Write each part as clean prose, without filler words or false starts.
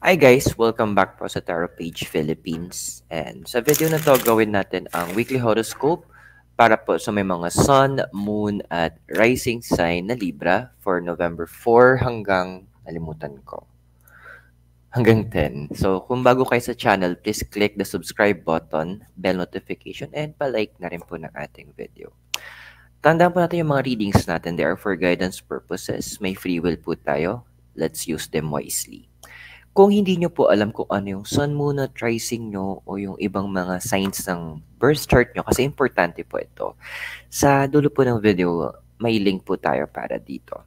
Hi guys! Welcome back po sa Tarot Page Philippines. And sa video na to, gawin natin ang weekly horoscope para po sa may mga Sun, Moon, at Rising sign na Libra for November 4 hanggang, nalimutan ko, hanggang 10. So kung bago kayo sa channel, please click the subscribe button, bell notification, and palike na rin po ng ating video. Tandaan po natin yung mga readings natin. They are for guidance purposes. May free will po tayo. Let's use them wisely. Kung hindi nyo po alam kung ano yung sun, moon, at rising nyo o yung ibang mga signs ng birth chart nyo, kasi importante po ito, sa dulo po ng video, may link po tayo para dito.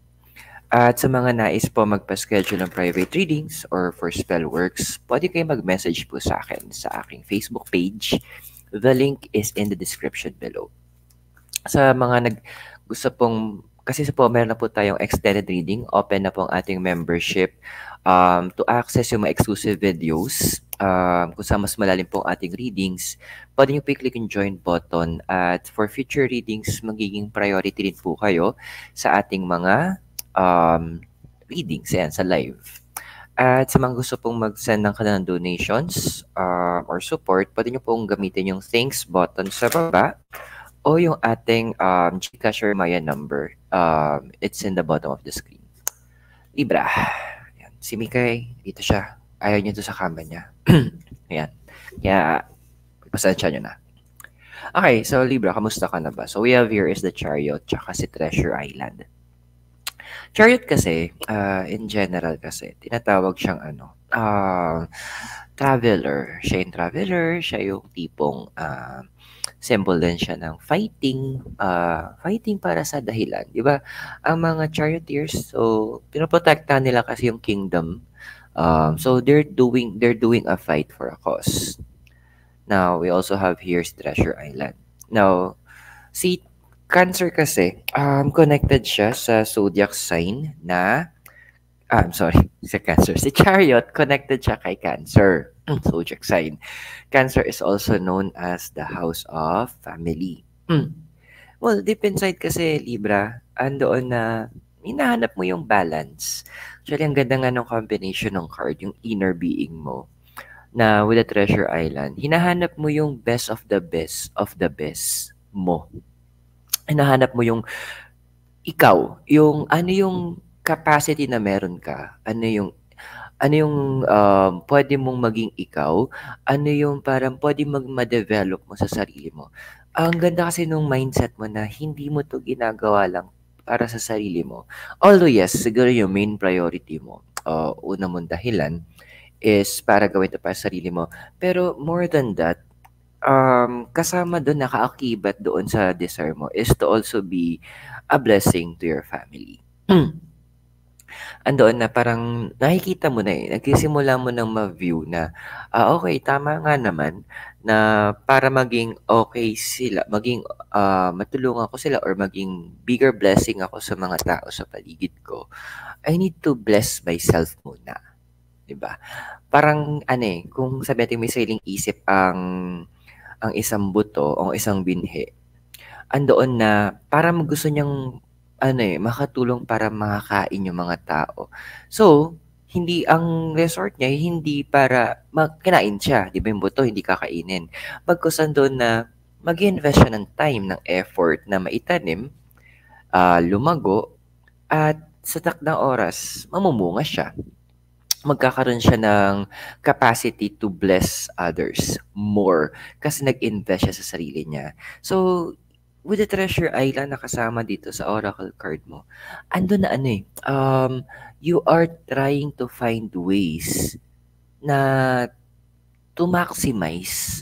At sa mga nais po magpa-schedule ng private readings or for spell works, pwede kayo mag-message po sa akin sa aking Facebook page. The link is in the description below. Sa mga gusto pong, kasi po meron na po tayong extended reading, open na po ang ating membership to access yung mga exclusive videos, kung saan mas malalim po ang ating readings, pwede nyo po i-click yung join button at for future readings, magiging priority rin po kayo sa ating mga readings yan, sa live. At sa mga gusto pong mag-send ng kanilang donations or support, pwede nyo pong gamitin yung thanks button sa baba o yung ating GCash or Maya number. It's in the bottom of the screen. Libra. Ayan. Si Mikay, dito siya. Ayaw niya doon sa kama niya. Ayan. Kaya, pasensya niyo na. Okay, so Libra, kamusta ka na ba? So we have here is the Chariot, tsaka si Treasure Island. Chariot kasi, in general kasi, tinatawag siyang traveler. Siya yung traveler, siya yung tipong symbol din siya ng fighting, fighting para sa dahilan, di ba? Ang mga charioteers, so pinoprotektahan nila kasi yung kingdom. So they're doing a fight for a cause. Now, we also have here's Treasure Island. Now, si Cancer kasi, connected siya sa zodiac sign na I'm sorry, si Cancer. Si Chariot, connected siya kay Cancer. Zodiac sign. Cancer is also known as the house of family. Well, deep inside kasi, Libra, andoon na hinahanap mo yung balance. Actually, ang ganda nga ng combination ng card, yung inner being mo, na with the Treasure Island, hinahanap mo yung best of the best mo. Hinahanap mo yung ikaw, yung ano yung capacity na meron ka, ano yung pwede mong maging ikaw, ano yung parang pwede ma-develop mo sa sarili mo. Ang ganda kasi nung mindset mo na hindi mo to ginagawa lang para sa sarili mo. Although yes, siguro yung main priority mo, una mong dahilan is para gawin to para sa sarili mo. Pero more than that, kasama doon, nakaakibat doon sa desire mo is to also be a blessing to your family. Andoon na parang nakikita mo na nagsisimula mo ng ma-view na, okay, tama nga naman na para maging okay sila, maging matulungan ko sila or maging bigger blessing ako sa mga tao sa paligid ko, I need to bless myself muna. 'Di ba? Parang kung sabi natin may sariling isip ang isang buto o isang binhi, andoon na parang gusto niyang makatulong para makakain yung mga tao. So, hindi ang resort niya hindi para kinain siya, 'di ba yung buto hindi kakainin. Bagkus andoon na mag-invest siya ng time, ng effort na maitanim, lumago, at sa takdang oras mamumunga siya. Magkakaroon siya ng capacity to bless others more kasi nag-invest siya sa sarili niya. So, with the Treasure Island na kasama dito sa oracle card mo, ando na you are trying to find ways na to maximize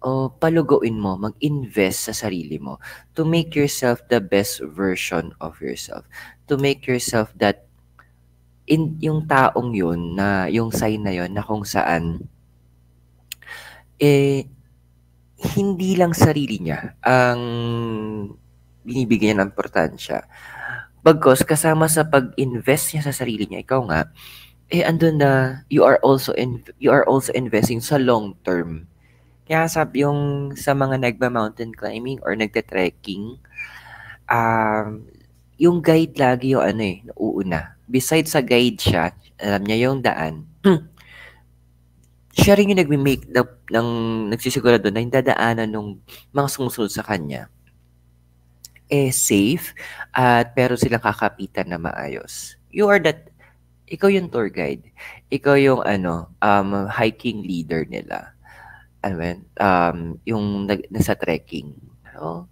o paluguin mo, mag-invest sa sarili mo to make yourself the best version of yourself. To make yourself that yung taong yun na yung sign na yun na kung saan hindi lang sarili niya ang binibigyan ng importansya. Bagkus kasama sa pag-invest niya sa sarili niya, ikaw nga, andun na you are also investing sa long term. Kaya sabi yung sa mga nagba-mountain climbing or nagte-trekking, yung guide lagi yung nauuna. Besides sa guide siya, alam niya yung daan. siya rin yung nagme-make ng nagsisigurado na yung dadaanan ng mga sumusunod sa kanya safe at pero silang kakapitan na maayos. Ikaw yung tour guide. Ikaw yung hiking leader nila. Ano ba yun? Yung nasa trekking. So,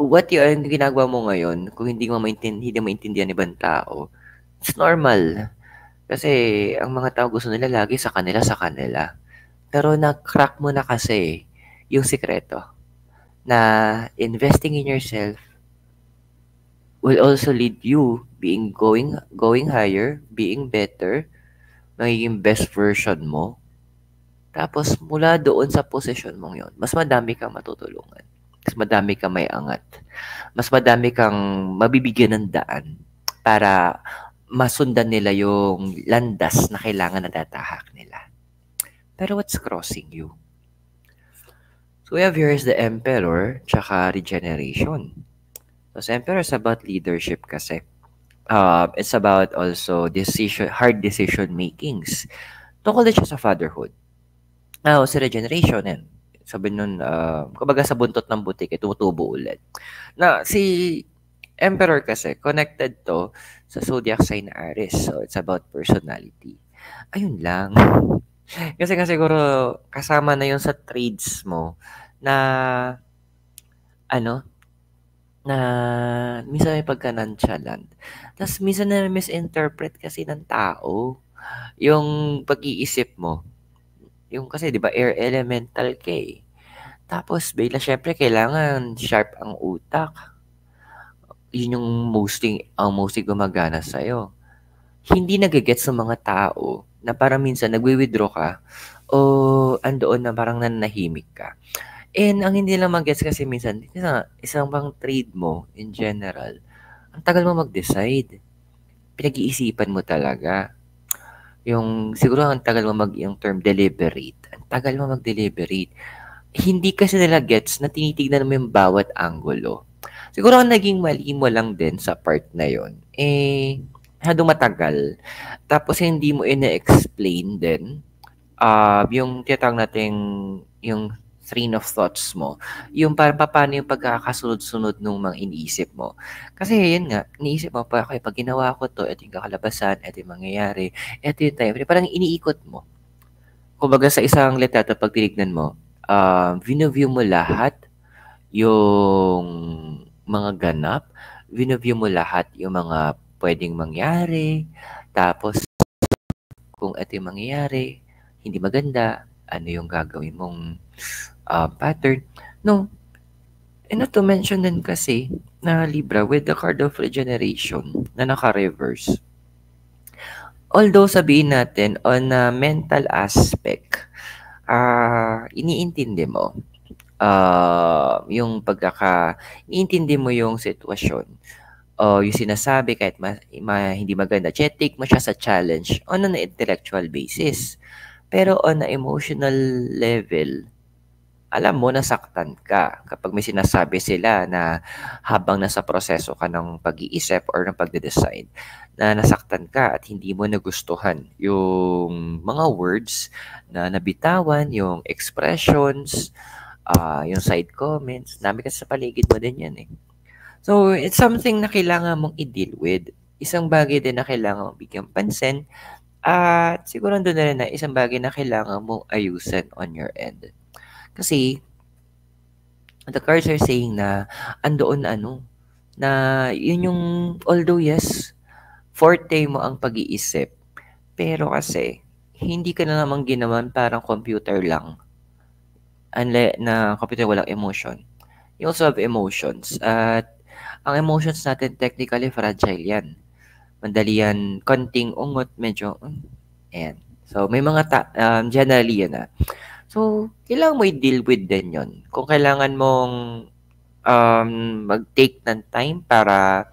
yung ginagawa mo ngayon, kung hindi mo maintindihan ng ibang tao, it's normal. Kasi ang mga tao gusto nila lagi sa kanila, sa kanila. Pero na-crack mo na kasi yung sikreto na investing in yourself will also lead you going higher, being better, magiging best version mo. Tapos mula doon sa posisyon mong yon, mas madami kang matutulungan. Mas madami kang may angat. Mas madami kang mabibigyan ng daan para masundan nila yung landas na kailangan na tatahak nila. Pero what's crossing you? So we have here is the Emperor tsaka Regeneration. So sa Emperor is about leadership kasi. It's about also hard decision makings. Tungkol din siya sa fatherhood. Sa Regeneration, yan. Sabi nun, kumbaga sa buntot ng butik, tumutubo ulit. Na si Emperor kasi, connected to sa zodiac sign Aries. So, it's about personality. Ayun lang. Kasi nga siguro, kasama na yun sa trades mo na, ano, na minsan may pagka-nonchalant. Tapos minsan na misinterpret kasi ng tao yung pag-iisip mo. Yung kasi 'di ba air elemental ka eh. Tapos bigla syempre kailangan sharp ang utak. Yun yung mostly gumagana sa'yo. Hindi nagigets ng mga tao na parang minsan nagwi-withdraw ka o andoon na parang nananahimik ka. And ang hindi lang mag-gets kasi minsan, isang bang trade mo in general, ang tagal mo mag-decide. Pinag-iisipan mo talaga. Siguro ang tagal mo yung term deliberate. Ang tagal mo mag-deliberate. Hindi kasi nila gets na tinitignan mo yung bawat anggulo. Siguro ang naging mali mo lang din sa part na yon masyadong matagal. Tapos hindi mo ina-explain din yung tinatawag nating yung train of thoughts mo. Yung parang paano yung pagkakasunod-sunod ng mga iniisip mo. Kasi yun nga, iniisip mo pa, okay, pag ginawa ko to, ito yung kakalabasan, ito yung mangyayari, ito yung time. Parang iniikot mo. Kumbaga sa isang litrato, pag tinignan mo, view mo lahat yung mga ganap, view mo lahat yung mga pwedeng mangyari, tapos kung ito yung mangyayari, hindi maganda, ano yung gagawin mong pattern. No, and not to mention din kasi na Libra with the card of regeneration na naka-reverse. Although sabihin natin on a mental aspect, iniintindi mo yung iniintindi mo yung sitwasyon o yung sinasabi kahit hindi maganda. Take mo siya sa challenge on an intellectual basis. Pero on a emotional level, alam mo nasaktan ka kapag may sinasabi sila na habang nasa proseso ka ng pag-iisip or ng pagde-decide na nasaktan ka at hindi mo nagustuhan yung mga words na nabitawan, yung expressions, yung side comments. Dami kasi sa paligid mo din yan eh. So, it's something na kailangan mong i-deal with. Isang bagay din na kailangan mong bigyan pansin at siguro doon na rin na isang bagay na kailangan mong ayusin on your end. Kasi, the cards are saying na andoon na yun yung, although yes, forte mo ang pag-iisip, pero kasi, hindi ka na naman ginawan parang computer lang. Na computer walang emotion. You also have emotions. At ang emotions natin technically fragile yan. Madali yan, konting ungot, medyo, ayan. So, may mga generally yan So, kailangan mo i-deal with din yon. Kung kailangan mong mag-take ng time para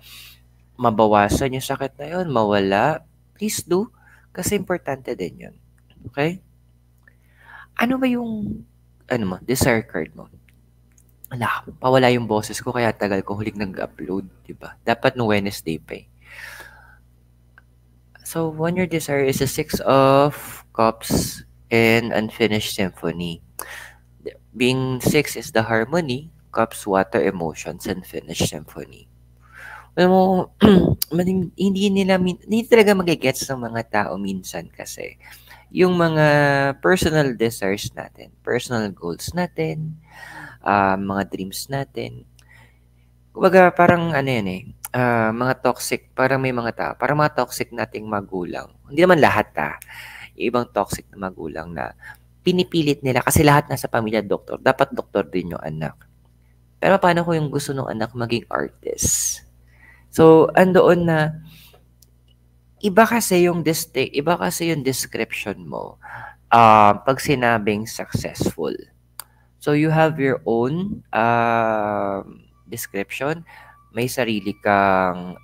mabawasan yung sakit na yun, mawala, please do. Kasi importante din yun. Okay? Ano ba yung desire card mo? Ala, pawala yung boses ko kaya tagal ko huling nag-upload, di ba? Dapat no Wednesday pa eh. So, when your desire is a 6 of Cups and Unfinished Symphony. Being 6 is the harmony, cups, water, emotions, and finished symphony. Alam mo, hindi talaga magigets ng mga tao minsan kasi yung mga personal desires natin, personal goals natin, mga dreams natin. Kumbaga parang ano yan eh, mga toxic, parang may mga tao, parang mga toxic nating magulang. Hindi naman lahat yung ibang toxic na magulang na pinipilit nila kasi lahat nasa pamilya doktor, dapat doktor din yung anak. Pero paano kung yung gusto ng anak maging artist? So, andoon na iba kasi yung description mo pag sinabing successful. So, you have your own description. May sarili kang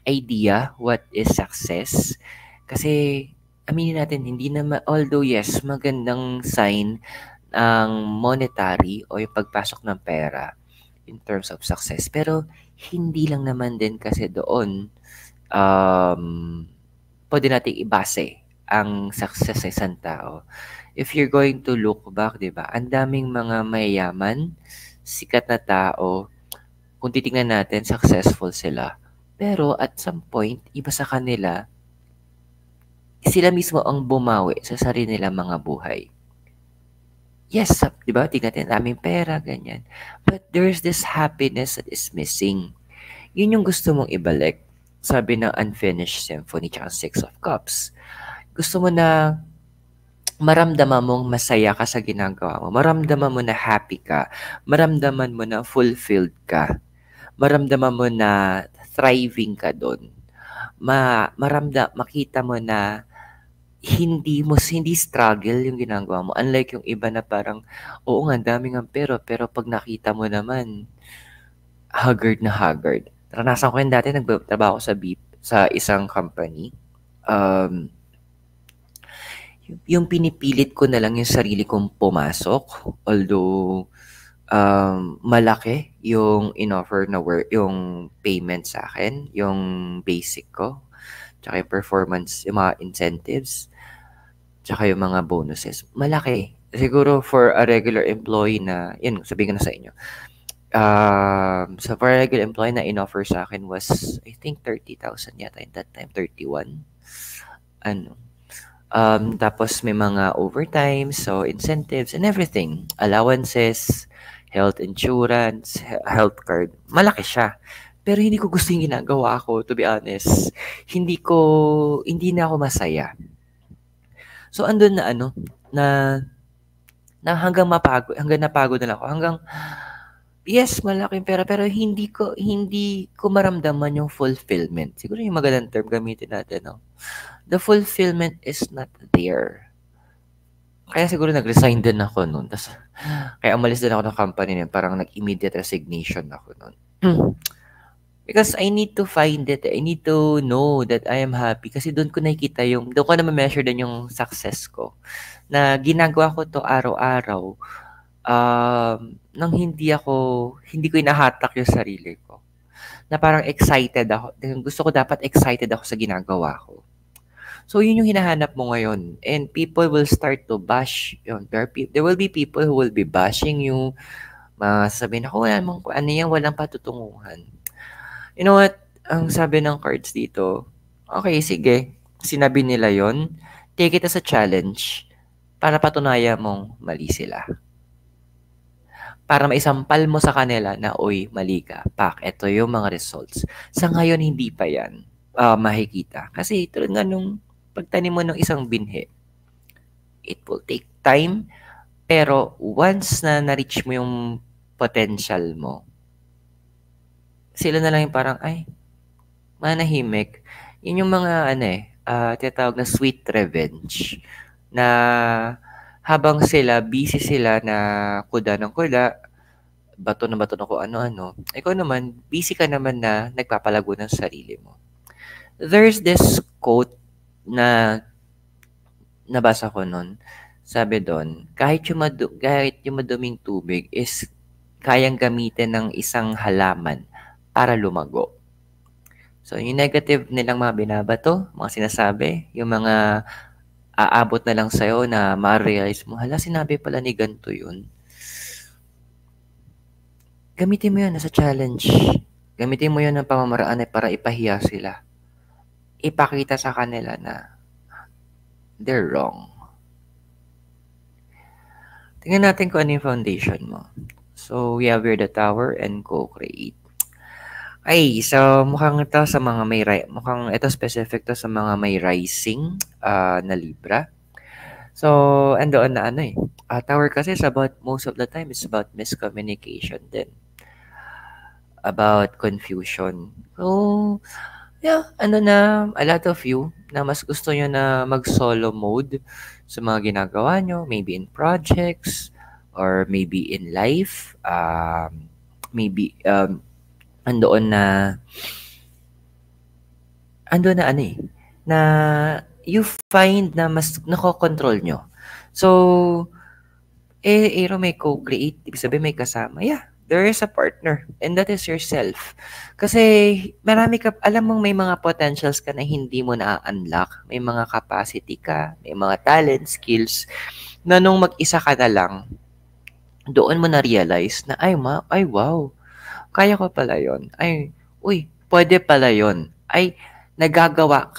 idea what is success. Kasi, aminin natin, hindi naman, although yes, magandang sign ang monetary o yung pagpasok ng pera in terms of success. Pero, hindi lang naman din kasi doon um, pwede nating ibase ang success sa isang tao. If you're going to look back, di ba, ang daming mga mayayaman, sikat na tao, kung titingnan natin, successful sila. Pero at some point, iba sa kanila, sila mismo ang bumawi sa sarili nilang mga buhay. Yes, di ba? Tingnan natin, daming pera, ganyan. But there's this happiness that is missing. Yun yung gusto mong ibalik. Sabi ng Unfinished Symphony tsaka Six of Cups. Gusto mo na maramdaman mong masaya ka sa ginagawa mo. Maramdaman mo na happy ka. Maramdaman mo na fulfilled ka. Maramdaman mo na thriving ka doon. Makita mo na hindi struggle yung ginagawa mo. Unlike yung iba na parang, oo nga, dami ng pero pag nakita mo naman, haggard na haggard. Naranasan ko yun dati, nagtatrabaho sa sa isang company. Yung pinipilit ko na lang yung sarili kong pumasok. Although, malaki yung in-offer na work, yung payment sa akin, yung basic ko, tsaka yung performance, yung mga incentives, tsaka yung mga bonuses. Malaki. Siguro for a regular employee na, yun, sabihin ko na sa inyo, so for a regular employee na in-offer sa akin was, I think, 30,000 yata in that time, 31. Tapos may mga overtime, so incentives and everything. Allowances, health insurance, health card. Malaki siya. Pero hindi ko gusto yung ginagawa ko, to be honest. Hindi na ako masaya. So, andun na na hanggang napagod na ako. Yes, malaking pera, pero hindi ko maramdaman yung fulfillment. Siguro yung magandang term gamitin natin, no? The fulfillment is not there. Kaya siguro nag-resign din ako noon. Kaya umalis din ako ng company niya. Parang nag-immediate resignation ako noon. Because I need to find it. I need to know that I am happy. Kasi doon ko na ma-measure din yung success ko. Na ginagawa ko to araw-araw. Nang hindi ko inahatak yung sarili ko. Na parang excited ako. Gusto ko dapat excited ako sa ginagawa ko. So, yun yung hinahanap mo ngayon. And people will start to bash. There will be people who will be bashing you. Sasabihin ako, walang patutunguhan. You know what? Ang sabi ng cards dito, okay, sige. Sinabi nila yon, take it as a challenge para patunayan mong mali sila. Para maisampal mo sa kanila na, oy, mali ka. Ito yung mga results. Sa ngayon, hindi pa yan makikita. Kasi tulad nga nung pagtanim mo ng isang binhi, it will take time, pero once na na-reach mo yung potential mo, sila na lang yung parang, ay, manahimik. Yun yung mga, tinatawag na sweet revenge. Na habang busy sila na kuda ng kuda, bato na kung ano-ano, ikaw naman, busy ka naman na nagpapalago ng sarili mo. There's this quote na nabasa ko nun. Sabi doon, kahit yung maduming tubig is kayang gamitin ng isang halaman para lumago. So, yung negative nilang mga binabato, mga sinasabi, yung mga aabot na lang sa'yo na ma-realize mo, hala, sinabi pala ni ganito yun. Gamitin mo yun sa challenge. Gamitin mo yun ng pamamaraan para ipahiya sila. Ipakita sa kanila na they're wrong. Tingnan natin kung ano yung foundation mo. So, we have here the tower and co-create. Ay, so mukhang ito sa mga mukhang ito specific to sa mga may rising na Libra. So, andoon na tower kasi is about, most of the time, it's about miscommunication din. About confusion. So, yeah, a lot of you na mas gusto nyo na mag-solo mode sa mga ginagawa nyo, maybe in projects, or maybe in life, maybe, andoon na na you find na mas nakokontrol nyo. So, may co-create, ibig sabihin may kasama. Yeah, there is a partner, and that is yourself. Kasi, alam mong may mga potentials ka na hindi mo na-unlock. May mga capacity ka, may mga talent, skills, na nung mag-isa ka na lang, doon mo na-realize na, ay wow, kaya ko pala yun. Ay, pwede pala yun. Ay, magagawa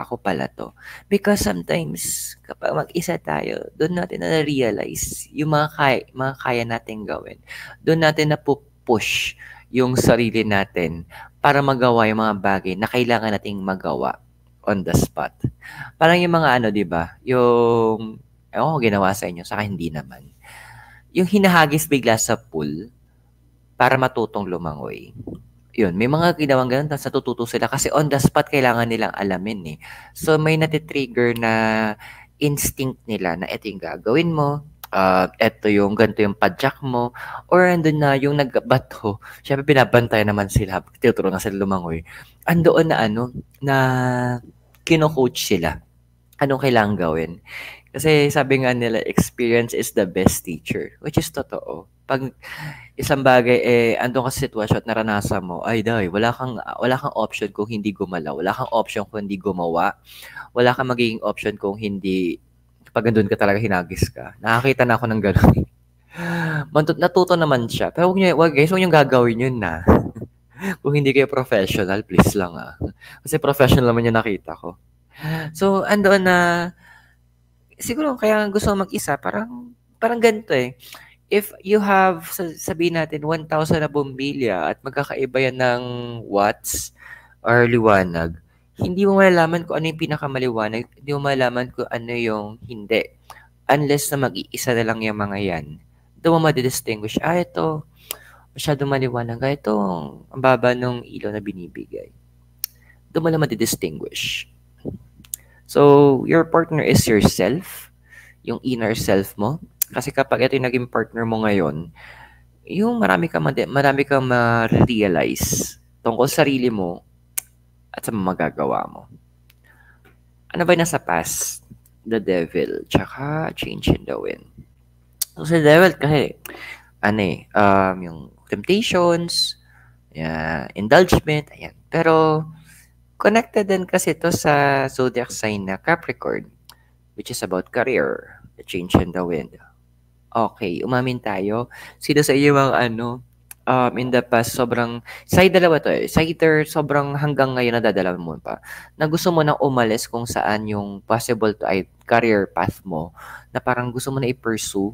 ko pala to. Because sometimes, kapag mag-isa tayo, doon natin na-realize yung mga kaya natin gawin. Doon natin na-push yung sarili natin para magawa yung mga bagay na kailangan nating magawa on the spot. Parang yung mga di ba? Yung, ginawa sa inyo, saka hindi naman. Yung hinahagis bigla sa pool para matutong lumangoy. Yun, may mga ginawang ganun, tapos natututo sila kasi on the spot kailangan nilang alamin eh. So may natitrigger na instinct nila na ito yung gagawin mo, ito yung ganito yung padyak mo, or andun na yung nagbato, syempre binabantayan naman sila, tinuturo na sila lumangoy. Andoon na na kino-coach sila. Anong kailangan gawin? Kasi sabi nga nila, experience is the best teacher, which is totoo. Pag isang bagay andun ka sa sitwasyon at naranasan mo, wala kang option kung hindi gumalaw, wala kang option kung hindi gumawa, wala kang magiging option kung hindi pag andun ka talaga hinagis ka. Nakakita na ako ng gano'n. Natuto naman siya. Pero huwag niyong gagawin yun na. Kung hindi kayo professional, please lang Kasi professional naman yung nakita ko. So, andoon na siguro kaya gusto mag-isa, parang ganito if you have, sabihin natin, 1,000 na bombilya at magkakaiba yan ng watts or liwanag, hindi mo malalaman kung ano yung pinakamaliwanag, hindi mo malalaman kung ano yung hindi. Unless na mag-iisa na lang yung mga yan. Doon mo madidistinguish, ito, masyadong maliwanag, ito, ang baba ng ilaw na binibigay. Doon mo lang madidistinguish. So, your partner is yourself, yung inner self mo. Kasi kapag ito yung naging partner mo ngayon, yung marami kang ma-realize tungkol sa sarili mo at sa magagawa mo. Ano ba yung nasa past? The devil, tsaka change in the wind. So, sa devil kasi, yung temptations, indulgement, ayan. Pero, connected din kasi ito sa zodiac sign na Capricorn, which is about career, the change in the wind. Okay, umamin tayo. Sino sa iyo mga in the past, dalawa to either sobrang hanggang ngayon nadadala mo pa, na gusto mo nang umalis kung saan yung possible to career path mo, na parang gusto mo na i-pursue.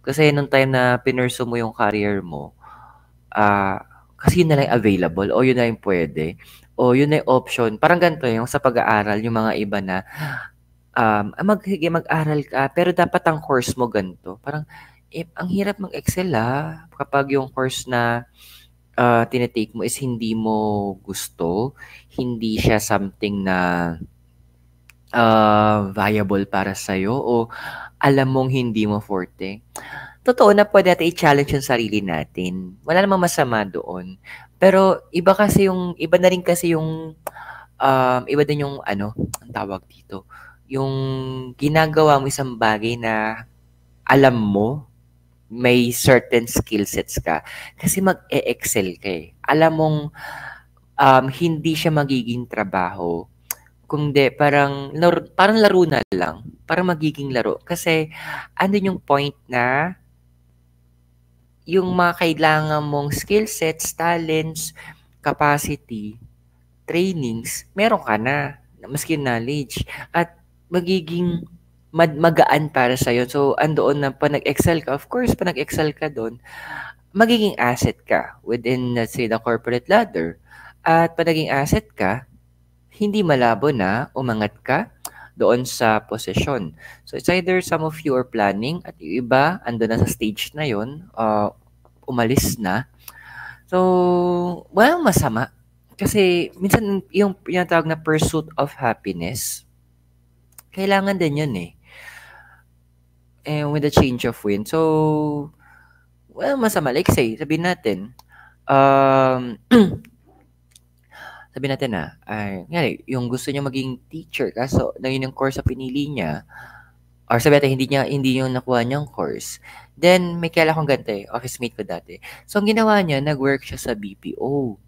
Kasi nung time na pinursue mo yung career mo, kasi yun na lang available, o yun na yung pwede, o yun na yung option. Parang ganito yung sa pag-aaral, yung mga iba na, mag-aral ka, pero dapat ang course mo ganito. Parang, ang hirap mag-excel kapag yung course na tinitake mo is hindi mo gusto, hindi siya something na viable para sa'yo, o alam mong hindi mo forte. Totoo na pwede natin i-challenge yung sarili natin. Wala namang masama doon. Pero iba na rin kasi yung, iba din yung ang tawag dito, yung ginagawa mo isang bagay na alam mo, may certain skill sets ka. Kasi mag-e-excel ka Alam mong hindi siya magiging trabaho kundi parang laro na lang. Parang magiging laro. Kasi andun yung point na yung mga kailangan mong skill sets, talents, capacity, trainings, meron ka na. Maski knowledge. At magiging magaan para sa'yo. So, andoon na pa nag-excel ka. Of course, pa nag-excel ka doon, magiging asset ka within, let's say, the corporate ladder. At pa naging asset ka, hindi malabo na umangat ka doon sa posisyon. So, it's either some of you are planning at yung iba, ando na sa stage na yun, umalis na. So, walang masama. Kasi, minsan, yung tawag na pursuit of happiness, kailangan din yun eh. And with a change of wind. So, walang masama. Like say, sabihin natin, sabihin natin yung gusto niya maging teacher, kaso na yun yung course na pinili niya, or sabi natin, hindi yung nakuha niyang course, then may kilala akong ganito office mate ko dati. So, ang ginawa niya, nag-work siya sa BPO.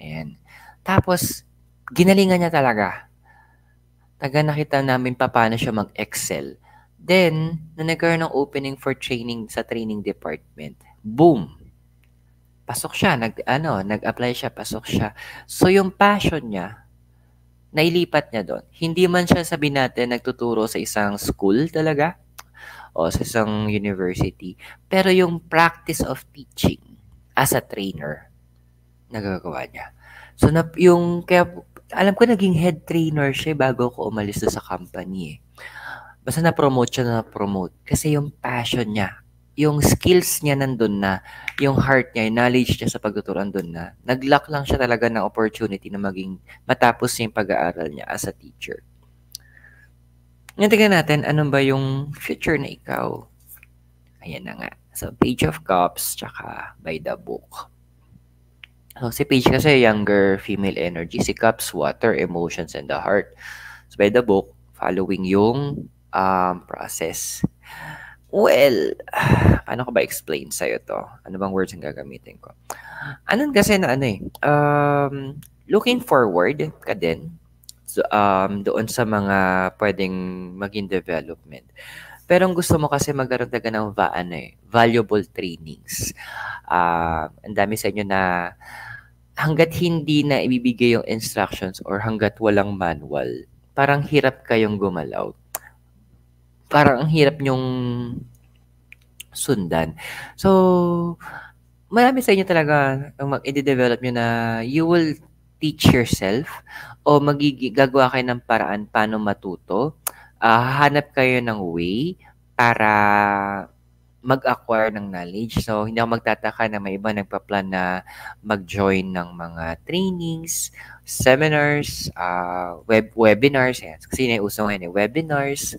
Ayan. Tapos, ginalingan niya talaga. Nakita namin paano siya mag-excel. Then, na nagkaroon ng opening for training sa training department, boom! Pasok siya, nag-apply siya, pasok siya. So, yung passion niya, nailipat niya doon. Hindi man siya, sabi natin, nagtuturo sa isang school talaga o sa isang university. Pero yung practice of teaching as a trainer, nagagawa niya. So, kaya, alam ko naging head trainer siya bago ako umalis sa company eh. Basta na-promote siya na-promote. Kasi yung passion niya, yung skills niya nandun na, yung heart niya, yung knowledge niya sa pagtuturo nandun na. Nag-lock lang siya talaga ng opportunity na matapos yung pag-aaral niya as a teacher. Ngayon tingnan natin, ano ba yung future na ikaw? Ayan na nga. So, Page of Cups, tsaka by the book. So, si Page kasi younger female energy. Si Cups, water, emotions, and the heart. So, by the book, following yung process. Well, paano ko ba explain sa'yo to? Ano bang words ang gagamitin ko? Anon kasi na looking forward ka din doon sa mga pwedeng maging development. Pero ang gusto mo kasi magkaroon talaga ng valuable trainings. Ang dami sa inyo na hanggat hindi na ibibigay yung instructions or hanggat walang manual, parang hirap kayong gumalaw. Parang ang hirap nyong sundan. So, marami sa inyo talaga ang i-develop nyo na you will teach yourself o gagawa kayo ng paraan paano matuto. Hanap kayo ng way para mag-acquire ng knowledge. So, hindi ako magtataka na may iba nagpa-plan na mag-join ng mga trainings, seminars, webinars. Yan. Kasi yun yung uso ngayon, webinars,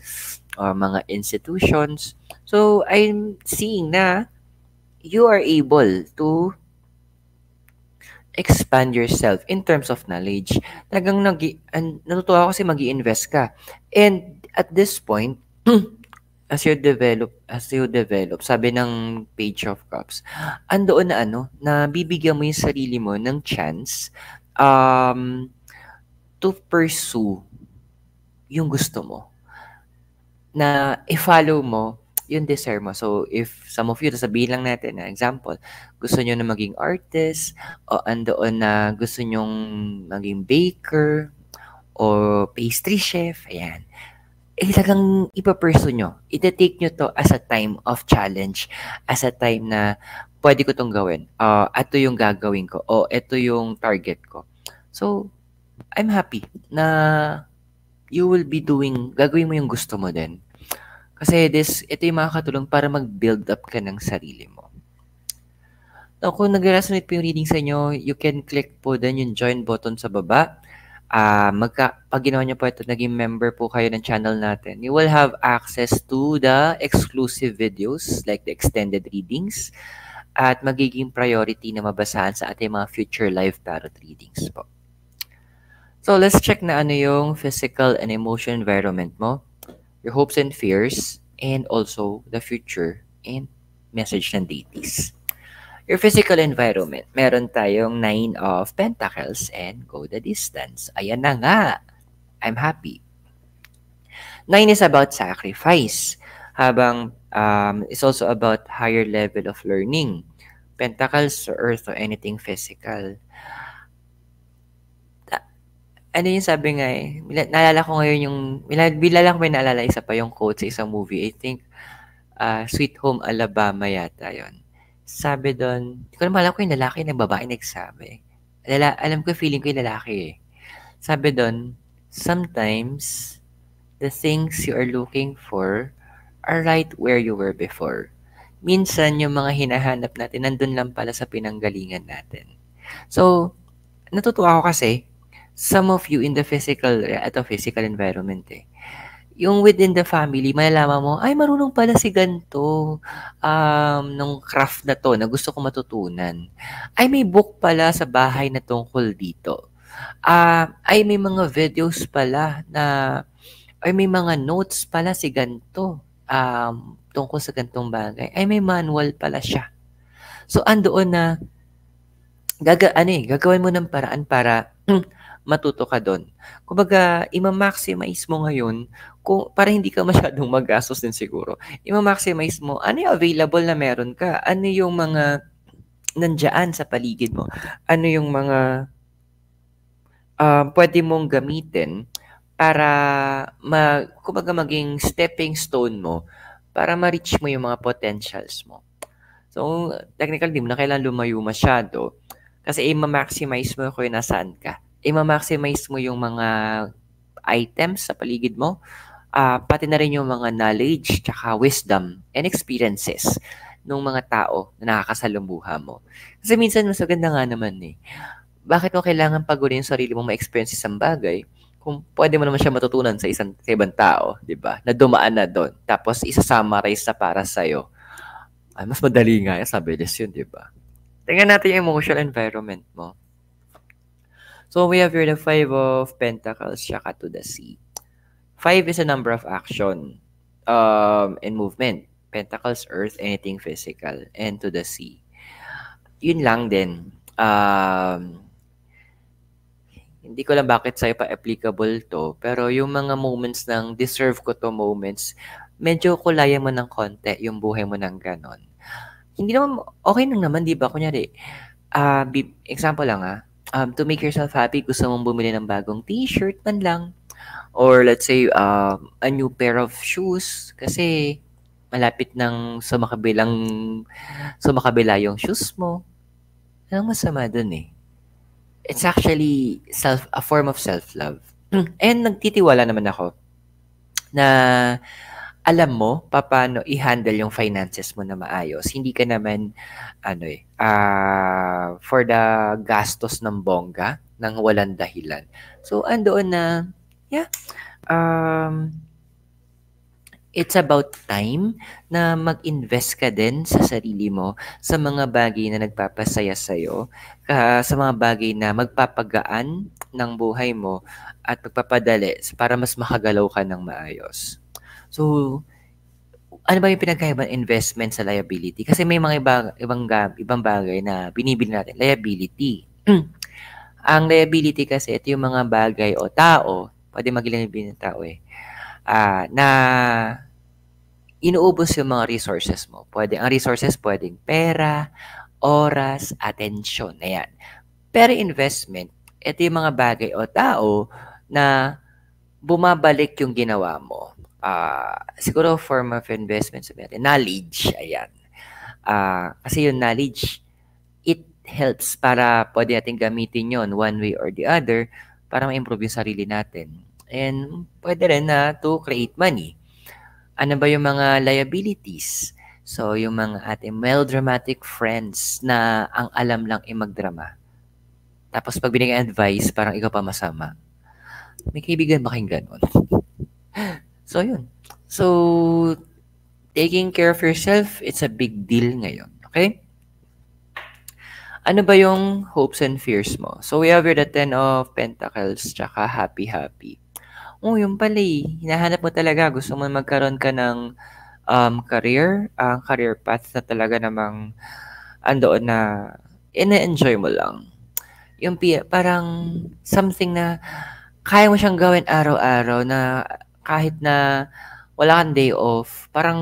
or mga institutions. So, I'm seeing na you are able to expand yourself in terms of knowledge. Talagang natutuwa ako kasi mag-i-invest ka. And at this point, as you develop, sabi ng Page of Cups, andoon na bibigyan mo yung sarili mo ng chance to pursue yung gusto mo. Na i-follow mo yung desire mo. So, if some of you, sabihin lang natin na example, gusto nyo na maging artist, o andoon na gusto nyong maging baker, o pastry chef, ayan. Talagang ipapursue nyo. Ita-take nyo to as a time of challenge, as a time na pwede ko tong gawin. Ito yung gagawin ko, o ito yung target ko. So, I'm happy na you will be gagawin mo yung gusto mo din. Kasi ito yung makakatulong para mag-build up ka ng sarili mo. So, kung nag-resonate po yung reading sa inyo, you can click po din yung join button sa baba. Pag ginawa niyo po ito, naging member po kayo ng channel natin, you will have access to the exclusive videos like the extended readings at magiging priority na mabasahan sa ating mga future live tarot readings po. So, let's check na ano yung physical and emotional environment mo, your hopes and fears, and also the future and message ng deities. Your physical environment, meron tayong 9 of Pentacles and go the distance. Ayan na nga. I'm happy. 9 is about sacrifice, habang it's also about higher level of learning. Pentacles to earth or anything physical. Ano yung sabi nga eh, naalala ko ngayon yung, bila lang may naalala isa pa yung quote sa isang movie. I think, Sweet Home Alabama yata yon. Sabi doon, hindi ko na alam ko yung lalaki ng babae nagsabi. Alam ko, feeling ko yung lalaki eh. Sabi doon, sometimes, the things you are looking for are right where you were before. Minsan, yung mga hinahanap natin, nandun lang pala sa pinanggalingan natin. So, natutuwa ako kasi, some of you in the physical environment eh. Yung within the family, malalaman mo, ay marunong pala si ganito nung craft na to na gusto ko matutunan. Ay may book pala sa bahay na tungkol dito. Ay may mga videos pala na, ay may mga notes pala si ganito tungkol sa gantong bagay. Ay may manual pala siya. So andoon na gagawin mo ng paraan para matuto ka doon. Kumbaga, ima-maximize mo ngayon para hindi ka masyadong magastos din siguro. Ima-maximize mo ano yung available na meron ka? Ano yung mga nandiyan sa paligid mo? Ano yung mga pwede mong gamitin para kumbaga maging stepping stone mo para ma-reach mo yung mga potentials mo. So, technically, di mo na kailangan lumayo masyado kasi i-maximize mo kung nasaan ka. I-maximize mo yung mga items sa paligid mo, pati na rin yung mga knowledge, tsaka wisdom and experiences ng mga tao na nakakasalumuha mo. Kasi minsan, mas maganda nga naman eh. Bakit mo kailangan pagunin yung sarili mong ma-experience isang bagay kung pwede mo naman siya matutunan sa ibang tao, di ba? Na dumaan na doon. Tapos, isa-summarize na para sa'yo. Ay, mas madali nga sa bilis yun, di ba? Tingnan natin yung emotional environment mo. So, we have here the 5 of Pentacles, tsaka to the Sea. 5 is a number of action and movement. Pentacles, Earth, anything physical. And to the Sea. Yun lang din. Hindi ko lang bakit sa'yo pa applicable to, pero yung mga moments ng deserve ko to moments, medyo kulaya mo ng konti yung buhay mo ng ganon. Hindi naman, okay lang naman, di ba? Kunyari, example lang to make yourself happy, gusto mong bumili ng bagong t-shirt man lang. Or let's say, a new pair of shoes. Kasi, malapit nang sumakabila yung shoes mo. Anong masama dun eh? It's actually a form of self-love. And nagtitiwala naman ako na alam mo paano i-handle yung finances mo na maayos. Hindi ka naman for the gastos ng bongga nang walang dahilan. So andoon na it's about time na mag-invest ka din sa sarili mo sa mga bagay na nagpapasaya sa'yo, sa mga bagay na magpapagaan ng buhay mo at magpapadali para mas makagalaw ka ng maayos. So, ano ba yung pinagkaiba investment sa liability? Kasi may mga ibang bagay na binibili natin, liability. Ang liability kasi, ito yung mga bagay o tao, pwede mag-liability ng tao na inuubos yung mga resources mo. Ang resources pwedeng pera, oras, atensyon. Ayan. Pero investment, ito yung mga bagay o tao na bumabalik yung ginawa mo. Siguro form of investment, sabi natin, knowledge. Ayan. Kasi yung knowledge, it helps para pwede natin gamitin yon one way or the other para ma-improve yung sarili natin. And pwede rin na to create money. Ano ba yung mga liabilities? So, yung mga ating melodramatic friends na ang alam lang ay magdrama. Tapos pag binigay advice, parang ikaw pa masama. May kaibigan ba kayong ganon? So, yun. So, taking care of yourself, it's a big deal ngayon. Okay? Ano ba yung hopes and fears mo? So, we have here the 10 of Pentacles, tsaka happy. Yung pala hinahanap mo talaga, gusto mo magkaroon ka ng career path na talaga namang andoon na ina-enjoy mo lang. Yung parang something na kaya mo siyang gawin araw-araw na kahit na wala kang day off, parang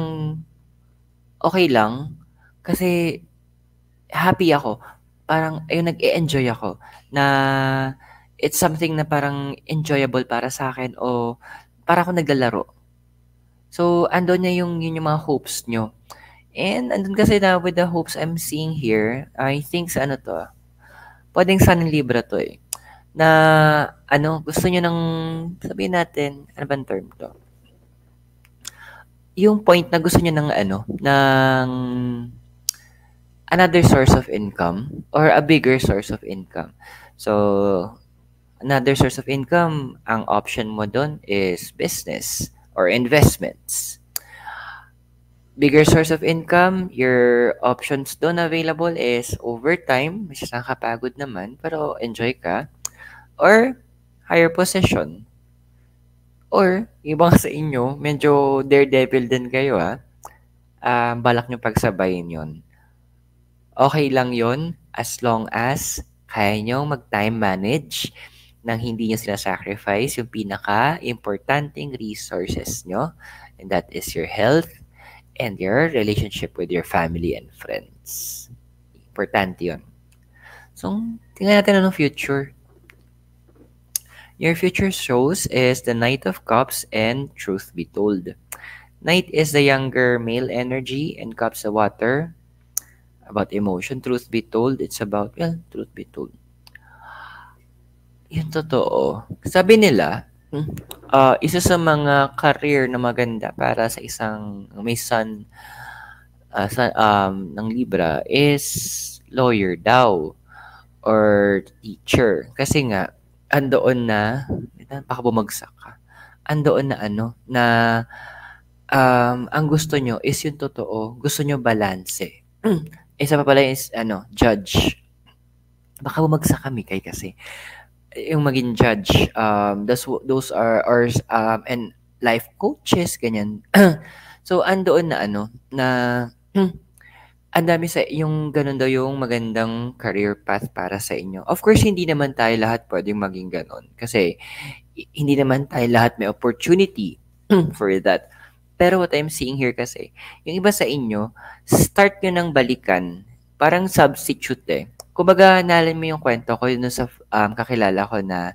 okay lang. Kasi happy ako. Parang ayun, nag-e-enjoy ako na it's something na parang enjoyable para sa akin o para akong naglalaro. So, andun na yun yung mga hopes nyo. And andun kasi na with the hopes I'm seeing here, I think sa ano to, pwedeng sa Libra to eh. Na ano, gusto nyo ng, sabihin natin, ano bang term to? Yung point na gusto nyo ng ano, ng another source of income or a bigger source of income. So, another source of income, ang option mo doon is business or investments. Bigger source of income, your options doon available is overtime, which is nakakapagod naman, pero enjoy ka, or higher position. Or, ibang sa inyo, medyo daredevil din kayo balak nyo pagsabayin yon. Okay lang yon as long as kaya nyo mag-time manage nang hindi nyo sinasacrifice yung pinaka-importanting resources nyo, and that is your health and your relationship with your family and friends. Importante yun. So, tingnan natin anong future. Your future shows is the Knight of Cups and Truth Be Told. Knight is the younger male energy and Cups the water. About emotion, truth be told, it's about, well, truth be told. Yun totoo. Sabi nila, isa sa mga career na maganda para sa isang may son ng Libra is lawyer daw or teacher. Kasi nga, andoon na, baka bumagsak ka, andoon na ano, na ang gusto nyo is yung totoo. Gusto nyo balanse. Isa pa pala is, judge. Baka bumagsak kami kasi yung maging judge, those are and life coaches, ganyan. So, andoon na na ang dami sa yung ganun daw yung magandang career path para sa inyo. Of course, hindi naman tayo lahat pwedeng maging ganun. Kasi, hindi naman tayo lahat may opportunity for that. Pero what I'm seeing here kasi, yung iba sa inyo, start nyo ng balikan. Parang substitute eh. Kumbaga, naalala mo yung kwento ko yun sa kakilala ko na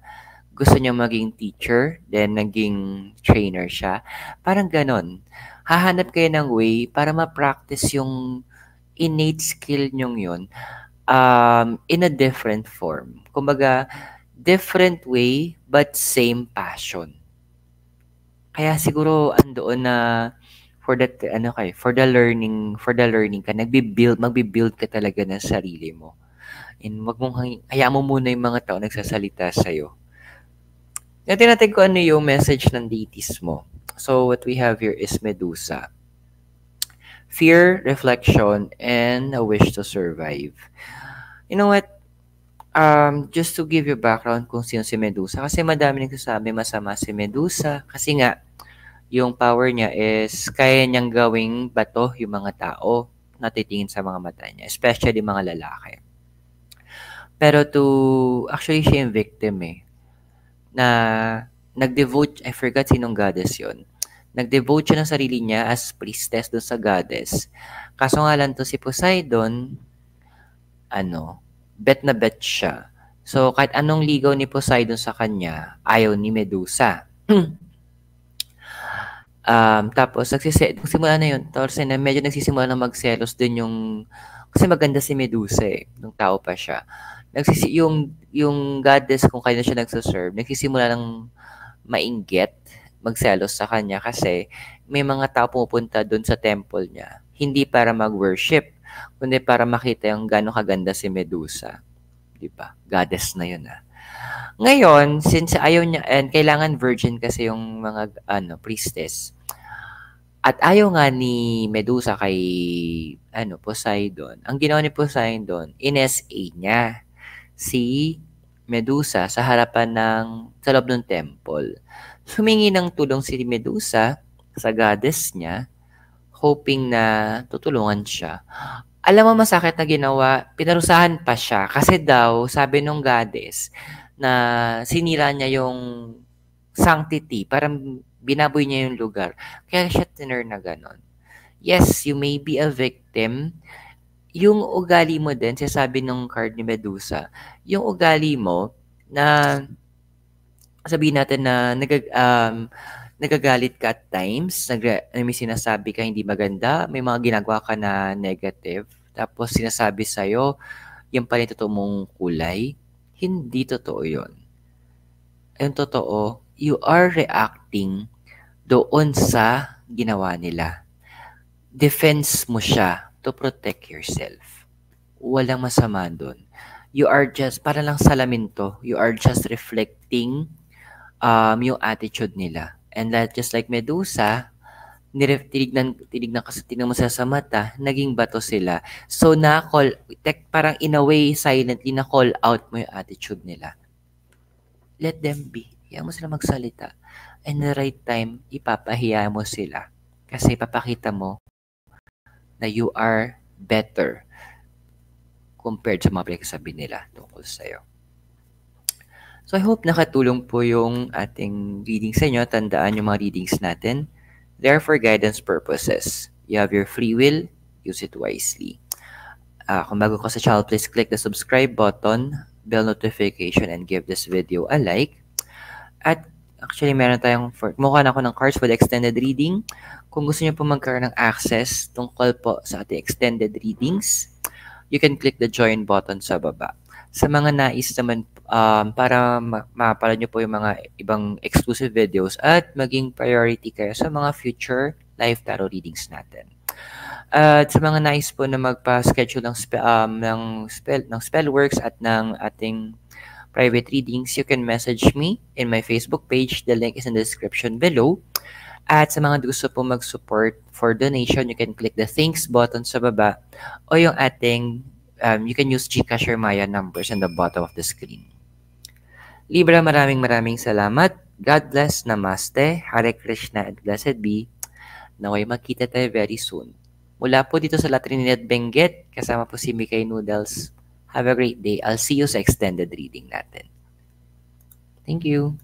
gusto niya maging teacher, then naging trainer siya. Parang ganon. Hahanap kayo ng way para ma-practice yung innate skill nyong yun in a different form. Kumbaga, different way but same passion. Kaya siguro andoon na for that for the learning ka, magbi-build ka talaga ng sarili mo. And wag mong hayaan mo muna yung mga tao nagsasalita sa iyo. Natin kung ano yung message ng deities mo. So what we have here is Medusa. Fear, reflection, and a wish to survive. You know what? Just to give you background kung sino si Medusa. Kasi madami nagsasabi masama si Medusa. Kasi nga, yung power niya is kaya niyang gawing bato yung mga tao na titingin sa mga mata niya. Especially mga lalaki. Pero actually siya yung victim na nag-devote, I forgot sinong goddess yon. Nag-devote siya ng sarili niya as priestess doon sa goddess. Kaso nga lang to si Poseidon, bet na bet siya. So, kahit anong ligaw ni Poseidon sa kanya, ayaw ni Medusa. Tapos, simula na yun, Torsen, na medyo nagsisimula na magselos din yung, kasi maganda si Medusa nung tao pa siya. Yung goddess, kung kaya na siya nagsaserve, nagsisimula ng mainggit, magselos sa kanya kasi may mga tao pumupunta doon sa temple niya. Hindi para mag-worship, kundi para makita yung gano'ng kaganda si Medusa. Diba? Goddess na yun Ngayon, since ayaw niya, and kailangan virgin kasi yung mga priestess, at ayaw nga ni Medusa kay Poseidon, ang ginawa ni Poseidon, in-SA niya si Medusa sa harapan sa loob ng temple. Humingi ng tulong si Medusa sa goddess niya, hoping na tutulungan siya. Alam mo masakit na ginawa, pinarusahan pa siya kasi daw, sabi nung goddess, na sinira niya yung sanctity, parang binaboy niya yung lugar. Kaya siya tinurn na ganon. Yes, you may be a victim. Yung ugali mo din, sinasabi nung card ni Medusa, yung ugali mo na sabihin natin na nagagalit ka at times, may sinasabi ka hindi maganda, may mga ginagawa ka na negative, tapos sinasabi sa'yo, yung pala yung totoo mong kulay, hindi totoo yun. Yung totoo, you are reacting doon sa ginawa nila. Defense mo siya to protect yourself. Walang masama doon. You are just, para lang salamin to, you are just reflecting yung attitude nila. And that just like Medusa, tinignan mo sila sa mata, naging bato sila. So, parang in a way, silently na-call out mo yung attitude nila. Let them be. Hiya mo sila magsalita. And the right time, ipapahiya mo sila. Kasi papakita mo na you are better compared sa mga pinagsasabi nila tungkol sa'yo. So, I hope nakatulong po yung ating reading sa inyo. Tandaan yung mga readings natin. They are for guidance purposes. You have your free will, use it wisely. Kung bago ka sa channel, please click the subscribe button, bell notification, and give this video a like. At actually, meron tayong, mukha na ako ng cards for the extended reading. Kung gusto niyo po magkaroon ng access tungkol po sa ating extended readings, you can click the join button sa baba. Sa mga nais naman para mapala nyo po yung mga ibang exclusive videos at maging priority kayo sa mga future live tarot readings natin. At sa mga nais po na magpa-schedule ng Spellworks at ng ating private readings, you can message me in my Facebook page. The link is in the description below. At sa mga gusto po mag-support for donation, you can click the thanks button sa baba o yung ating, you can use GCash or Maya numbers in the bottom of the screen. Libra, maraming salamat. God bless. Namaste. Hare Krishna and blessed be. Naway magkita tayo very soon. Mula po dito sa La Trinidad Benguet, kasama po si Mikay Noodles. Have a great day. I'll see you sa extended reading natin. Thank you.